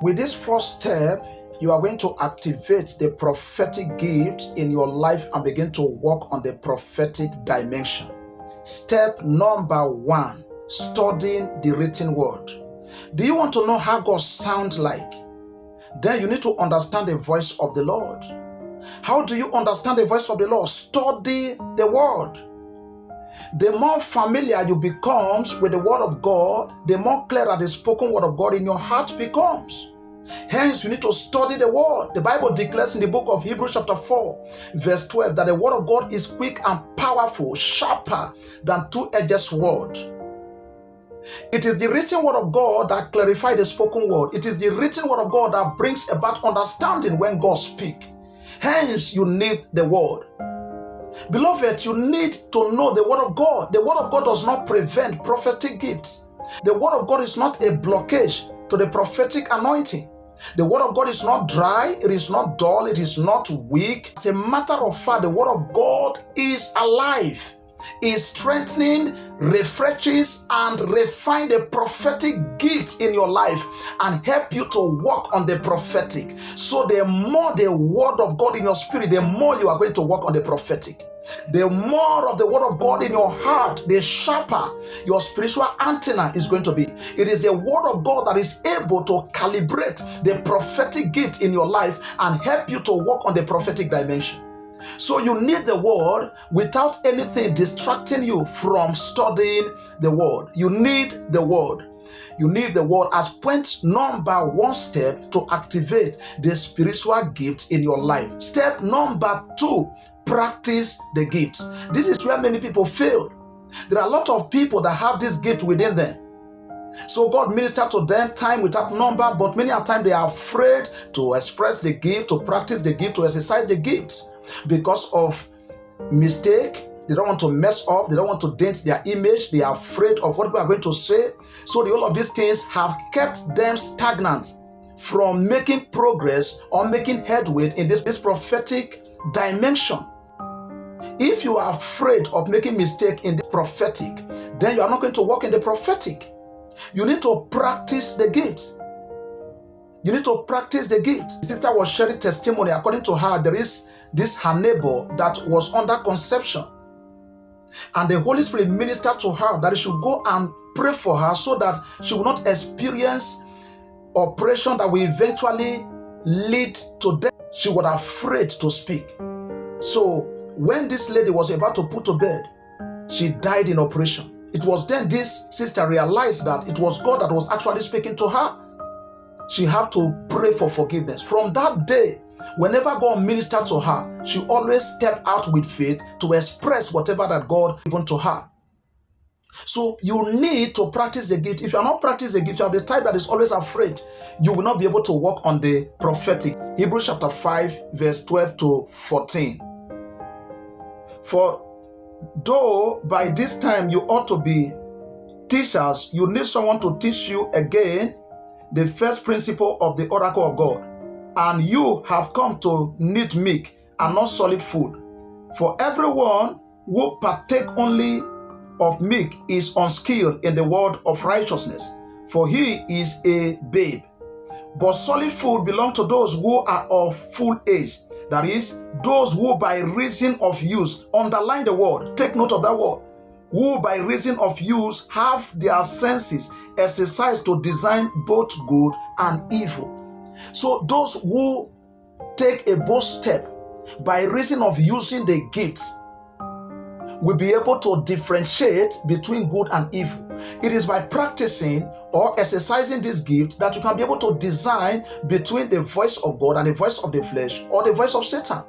With this first step, you are going to activate the prophetic gift in your life and begin to work on the prophetic dimension. Step number 1, studying the written word. Do you want to know how God sounds like? Then you need to understand the voice of the Lord. How do you understand the voice of the Lord? Study the word. The more familiar you become with the word of God, the more clearer the spoken word of God in your heart becomes. Hence, you need to study the word. The Bible declares in the book of Hebrews chapter 4, verse 12, that the word of God is quick and powerful, sharper than two-edged sword. It is the written word of God that clarifies the spoken word. It is the written word of God that brings about understanding when God speaks. Hence, you need the word. Beloved, you need to know the word of God. The word of God does not prevent prophetic gifts. The word of God is not a blockage to the prophetic anointing. The word of God is not dry, it is not dull, it is not weak. As a matter of fact, the word of God is alive, is strengthening, refreshes, and refine the prophetic gifts in your life and help you to work on the prophetic. So the more the word of God in your spirit, the more you are going to work on the prophetic. The more of the word of God in your heart, the sharper your spiritual antenna is going to be. It is the word of God that is able to calibrate the prophetic gift in your life and help you to work on the prophetic dimension. So you need the word without anything distracting you from studying the word. You need the word. You need the word as point number 1 step to activate the spiritual gift in your life. Step number 2, practice the gifts. This is where many people fail. There are a lot of people that have this gift within them. So God ministered to them time without number, but many a time they are afraid to express the gift, to practice the gift, to exercise the gifts because of mistake. They don't want to mess up. They don't want to dent their image. They are afraid of what people are going to say. So all of these things have kept them stagnant from making progress or making headway in this prophetic dimension. If you are afraid of making mistake in the prophetic, then you are not going to walk in the prophetic. You need to practice the gifts. You need to practice the gifts. The sister was sharing testimony. According to her, there is her neighbor that was under conception. And the Holy Spirit ministered to her that she should go and pray for her so that she will not experience operation that will eventually lead to death. She was afraid to speak. So when this lady was about to put to bed, she died in operation. It was then this sister realized that it was God that was actually speaking to her. She had to pray for forgiveness. From that day, whenever God ministered to her, she always stepped out with faith to express whatever that God given to her. So you need to practice the gift. If you are not practicing the gift, you are the type that is always afraid, you will not be able to work on the prophetic. Hebrews chapter 5, verse 12 to 14. For though by this time you ought to be teachers, you need someone to teach you again the first principle of the oracle of God. And you have come to need milk and not solid food. For everyone who partake only of milk is unskilled in the word of righteousness, for he is a babe. But solid food belongs to those who are of full age. That is, those who by reason of use, underline the word, take note of that word, who by reason of use have their senses exercised to discern both good and evil. So those who take a bold step by reason of using the gifts will be able to differentiate between good and evil. It is by practicing or exercising this gift that you can be able to discern between the voice of God and the voice of the flesh or the voice of Satan.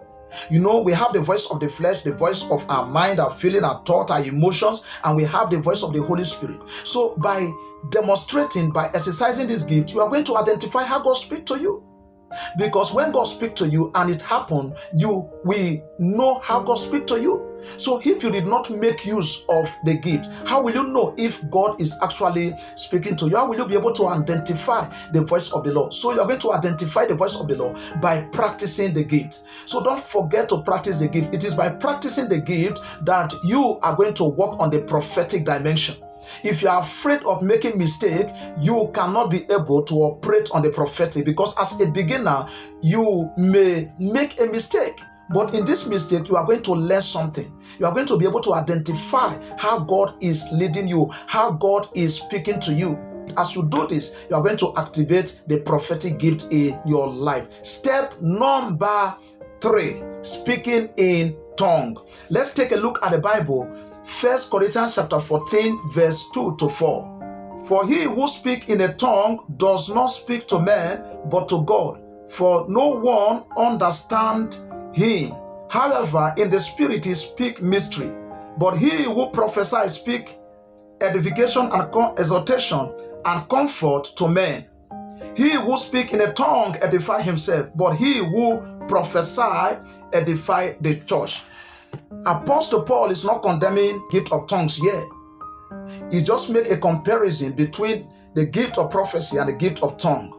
You know, we have the voice of the flesh, the voice of our mind, our feeling, our thought, our emotions, and we have the voice of the Holy Spirit. So by demonstrating, by exercising this gift, you are going to identify how God speaks to you. Because when God speaks to you and it happened, you will know how God speaks to you. So if you did not make use of the gift, how will you know if God is actually speaking to you? How will you be able to identify the voice of the Lord? So you are going to identify the voice of the Lord by practicing the gift. So don't forget to practice the gift. It is by practicing the gift that you are going to work on the prophetic dimension. If you are afraid of making mistake, you cannot be able to operate on the prophetic, because as a beginner, you may make a mistake. But in this mistake, you are going to learn something. You are going to be able to identify how God is leading you, how God is speaking to you. As you do this, you are going to activate the prophetic gift in your life. Step number 3, speaking in tongue. Let's take a look at the Bible. 1 Corinthians chapter 14, verse 2 to 4. For he who speaks in a tongue does not speak to men, but to God, for no one understands him. However, in the spirit he speaks mystery. But he who prophesies speaks edification and exhortation and comfort to men. He who speaks in a tongue edifies himself, but he who prophesies edifies the church. Apostle Paul is not condemning gift of tongues here. He just make a comparison between the gift of prophecy and the gift of tongue.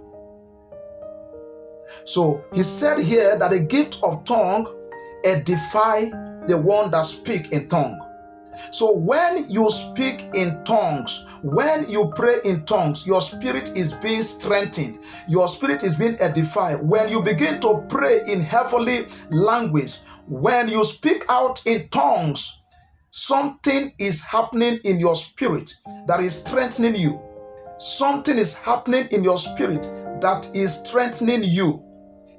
So he said here that the gift of tongue edify the one that speak in tongue. So when you speak in tongues, when you pray in tongues, your spirit is being strengthened. Your spirit is being edified. When you begin to pray in heavenly language, when you speak out in tongues, something is happening in your spirit that is strengthening you. Something is happening in your spirit that is strengthening you,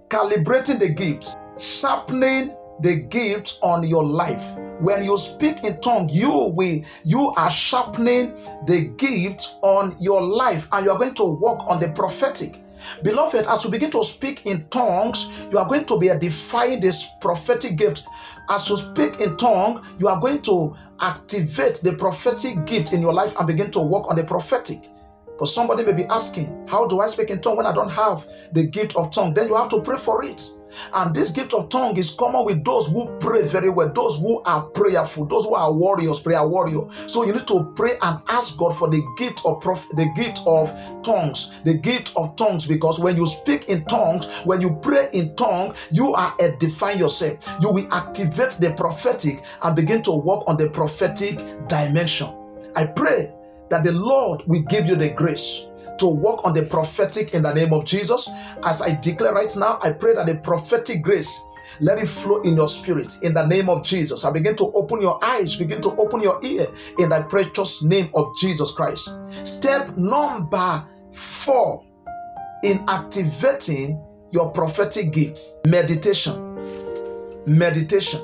calibrating the gifts, sharpening the gifts on your life. When you speak in tongue, you are sharpening the gift on your life, and you are going to work on the prophetic. Beloved, as you begin to speak in tongues, you are going to be edifying this prophetic gift. As you speak in tongue, you are going to activate the prophetic gift in your life and begin to work on the prophetic. But somebody may be asking, how do I speak in tongue when I don't have the gift of tongue? Then you have to pray for it. And this gift of tongue is common with those who pray very well, those who are prayerful, those who are warriors, prayer warrior. So you need to pray and ask God for the gift of the gift of tongues, because when you speak in tongues, when you pray in tongue, you are edifying yourself. You will activate the prophetic and begin to work on the prophetic dimension. I pray that the Lord will give you the grace to work on the prophetic in the name of Jesus. As I declare right now, I pray that the prophetic grace, let it flow in your spirit in the name of Jesus. I begin to open your eyes, begin to open your ear in the precious name of Jesus Christ. Step number 4 in activating your prophetic gifts: meditation. Meditation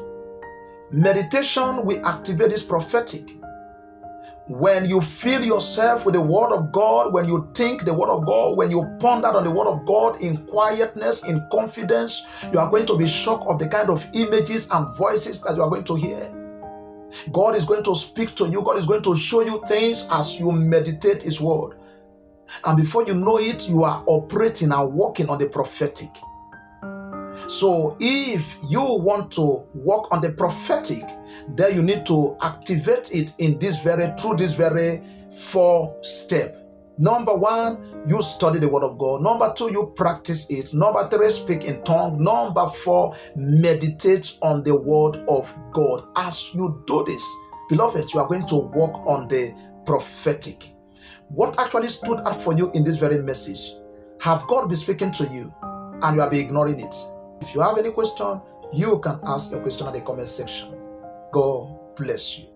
will activate this prophetic. When you fill yourself with the word of God, when you think the word of God, when you ponder on the word of God in quietness, in confidence, you are going to be shocked of the kind of images and voices that you are going to hear. God is going to speak to you. God is going to show you things as you meditate His word. And before you know it, you are operating and working on the prophetic. So if you want to work on the prophetic, then you need to activate it through this very 4 steps. Number 1, you study the word of God. Number 2, you practice it. Number 3, speak in tongue. Number 4, meditate on the word of God. As you do this, beloved, you are going to work on the prophetic. What actually stood out for you in this very message? Have God been speaking to you and you have been ignoring it? If you have any question, you can ask your question in the comment section. God bless you.